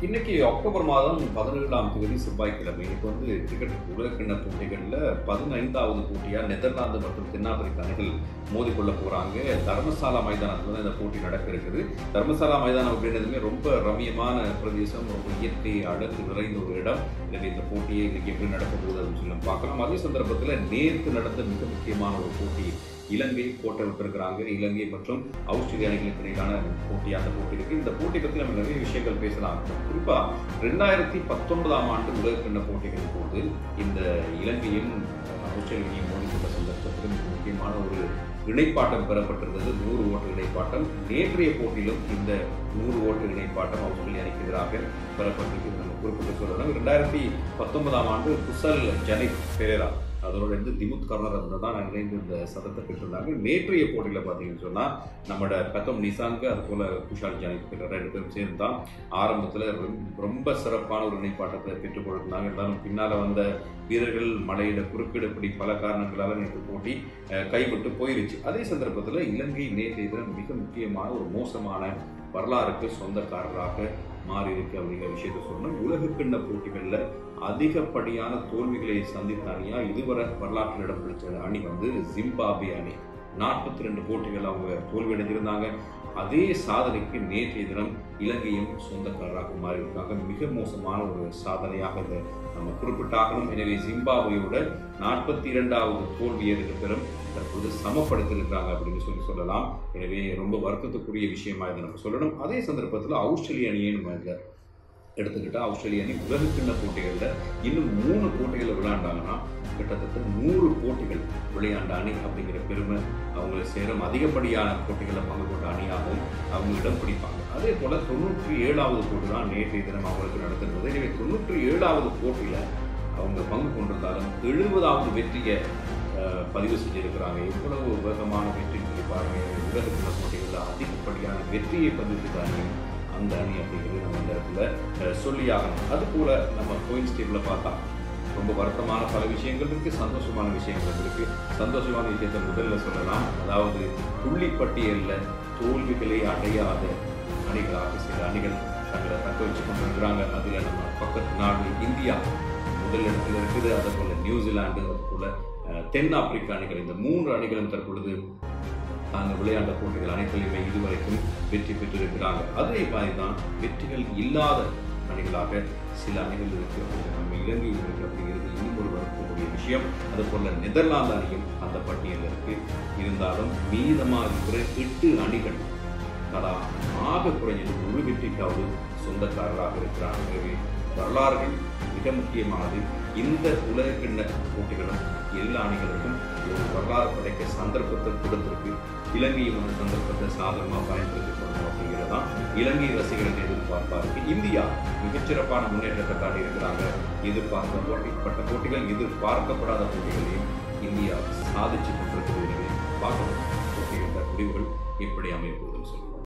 இன்னைக்கு அக்டோபர் மாதம் 17ஆம் தேதி செவ்வாய்க்கிழமை. இன்னைக்கு கிரிக்கெட் உலகக்கிண்ண போட்டிகளில் 15வது போட்டியாக நெதர்லாந்து மற்றும் தென்னாப்பிரிக்க அணிகள் மோதிக்கொள்ள போகிறாங்க. தர்மசாலா மைதானத்தில் தான் இந்த போட்டி நடக்க இருக்குது. தர்மசாலா மைதானம் அப்படின்றதுமே ரொம்ப ரம்மியமான பிரதேசம், ரொம்ப இயற்கை அழகு நிறைந்த ஒரு இடம். எனவே இந்த போட்டியை இன்னைக்கு எப்படி நடக்க போகுது அப்படின்னு சொல்லி நம்ம பார்க்கலாம். அதே சந்தர்ப்பத்தில் நேற்று நடந்த மிக முக்கியமான ஒரு போட்டி, இலங்கை கோட்டை விட்டிருக்கிறாங்க. இலங்கை மற்றும் ஆஸ்திரேலிய அணிகளுக்கு இடையிலான போட்டி, அந்த போட்டி இருக்கு. இந்த போட்டி பற்றி நம்ம நிறைய விஷயங்கள் பேசலாம். குறிப்பா 2019ஆம் ஆண்டு உலகக்கிண்ண போட்டிகளின் போது இந்த இலங்கையும் ஆஸ்திரேலியாவையும் மோதிக்கொண்ட சந்தர்ப்பத்தில் மிக முக்கியமான ஒரு இணைப்பாட்டம் பெறப்பட்டிருந்தது. 100 ஓட்டு இணைப்பாட்டம். நேற்றைய போட்டியிலும் இந்த 100 ஓட்டு இணைப்பாட்டம் ஆஸ்திரேலிய அணிக்கு எதிராக பெறப்பட்டிருக்கு. நம்ம குறிப்பிட்டு சொல்லணும். 2019ஆம் ஆண்டு குசல் ஜனித் பெரேரா அதோட திமுத் கர்னர் தான் இணைந்து இந்த சதத்தை பெற்றிருந்தாங்க. நேற்றைய போட்டியில் பார்த்தீங்கன்னு சொன்னால் நம்மளோட பிரதம் நிசாங்க அது போல குஷால் ஜனித் 2 பேரும் சேர்ந்து தான் ஆரம்பத்தில் ரொம்ப சிறப்பான ஒரு இணைப்பாட்டத்தை பெற்றுக் கொடுத்தாங்க. இருந்தாலும் பின்னால் வந்த வீரர்கள் மழையிட குறுக்கிடப்படி பல காரணங்களால் நேற்று போட்டி கைவிட்டு போயிருச்சு. அதே சந்தர்ப்பத்தில் இலங்கை நேற்றைய தினம் மிக முக்கியமான ஒரு மோசமான வரலாறுக்கு சொந்தக்காரராக மாறி இருக்கு அப்படிங்கிற விஷயத்த சொல்லணும். உலகக்கிண்ண போட்டிகளில் அதிகப்படியான தோல்விகளை சந்தித்த அணியா இதுவரை வரலாற்றில் இடம் பிடிச்ச அணி ஜிம்பாப்வே அணி. 42 போட்டிகள் அவங்க தோல்வி அடைந்திருந்தாங்க. அதே சாதனைக்கு நேற்றைய தினம் இலங்கையும் சொந்தக்காரராக மாறி இருக்காங்க. மிக மோசமான ஒரு சாதனையாக இதை நம்ம குறிப்பிட்டாகணும். எனவே ஜிம்பாப்வேயோட 42வது தோல்வியை 2 பேரும் தற்போது சமப்படுத்திருக்கிறாங்க அப்படின்னு சொல்லலாம். எனவே ரொம்ப வருத்தத்துக்குரிய விஷயமா இதை நம்ம சொல்லணும். அதே சந்தர்ப்பத்தில் ஆஸ்திரேலிய அணியை நம்ம எடுத்துக்கிட்டால் ஆஸ்திரேலிய அணி உலகக்கிண்ண போட்டிகளில் இன்னும் 3 போட்டிகளை விளையாண்டாங்கன்னா கிட்டத்தட்ட 100 போட்டிகள் விளையாண்ட அணி அப்படிங்கிற பெருமை அவங்களை சேரும். அதிகப்படியான போட்டிகளில் பங்கு கொண்ட அணியாகவும் அவங்க இடம் பிடிப்பாங்க. அதே போல் 97வது போட்டி தான் நேற்றைய தினம் அவங்களுக்கு நடத்துகிறது. எனவே 97வது போட்டியில் அவங்க பங்கு கொண்டிருந்தாலும் 70வது வெற்றியை பதிவு செஞ்சிருக்கிறாங்க. எவ்வளவு வேகமான வெற்றின்னு சொல்லி பாருங்கள். உலகக்கிண்ண போட்டிகளில் அதிகப்படியான வெற்றியை பதிவு செய்த அணி அந்த அணி அப்படிங்கிறது நம்ம இந்த இடத்துல சொல்லியாகணும். அது போல நம்ம பாயிண்ட்ஸ் டேபிளில் பார்த்தா ரொம்ப வருத்தமான பல விஷயங்கள் இருக்குது, சந்தோஷமான விஷயங்கள் இருக்குது. சந்தோஷமான விஷயத்தை முதல்ல சொல்லலாம். அதாவது புள்ளிப்பட்டியலில் தோல்விகளை அடையாத அணிகளாக சில அணிகள் தங்களை தக்க வச்சு கொண்டிருக்கிறாங்க. அதில் நம்ம பக்கத்து நாடு இந்தியா முதல் இடத்துல இருக்குது. அதே போல் நியூசிலாந்து, அது போல் தென்னாப்பிரிக்க அணிகள், இந்த 3 அணிகளும் தற்பொழுது நாங்கள் விளையாண்ட போட்டிகள் அனைத்திலுமே இதுவரைக்கும் வெற்றி பெற்றிருக்கிறாங்க. அதே மாதிரி தான் வெற்றிகள் இல்லாத அணிகளாக சில அணிகள் இருக்கு. நம்ம இலங்கையில் இருக்கு அப்படிங்கிறது இன்னும் ஒரு வரக்கூடிய விஷயம். அதுபோல நெதர்லாந்து அணியும் அந்த பட்டியலில் இருக்கு. இருந்தாலும் மீதமாக இருக்கிற 8 அணிகள் தலா ஆக குறைஞ்சது ஒரு வெற்றிக்காவது சொந்தக்காரராக இருக்கிறாங்க. வரலாறுகள் மிக முக்கியமானது. இந்த உலகக்கிண்ண போட்டிகளும் எல்லா அணிகளுக்கும் ஒரு வரலாறு படைக்க சந்தர்ப்பத்தை கொடுத்திருக்கு. இலங்கையும் அந்த சந்தர்ப்பத்தை சாதகமாக பயன்படுத்திக் கொள்ளணும் அப்படிங்கிறதான் இலங்கை ரசிகர்கள் எதிர்பார்ப்பா இருக்கு. இந்தியா மிகச்சிறப்பான முன்னேற்றத்தை காட்டி இருக்கிறாங்க. எதிர்பார்க்கப்பட்ட போட்டிகள், எதிர்பார்க்கப்படாத போட்டிகளையும் இந்தியா சாதிச்சு கொண்டிருக்கிறது. பார்க்கணும் போட்டிகள முடிவுகள் எப்படி அமைய போகுதுன்னு சொல்லி.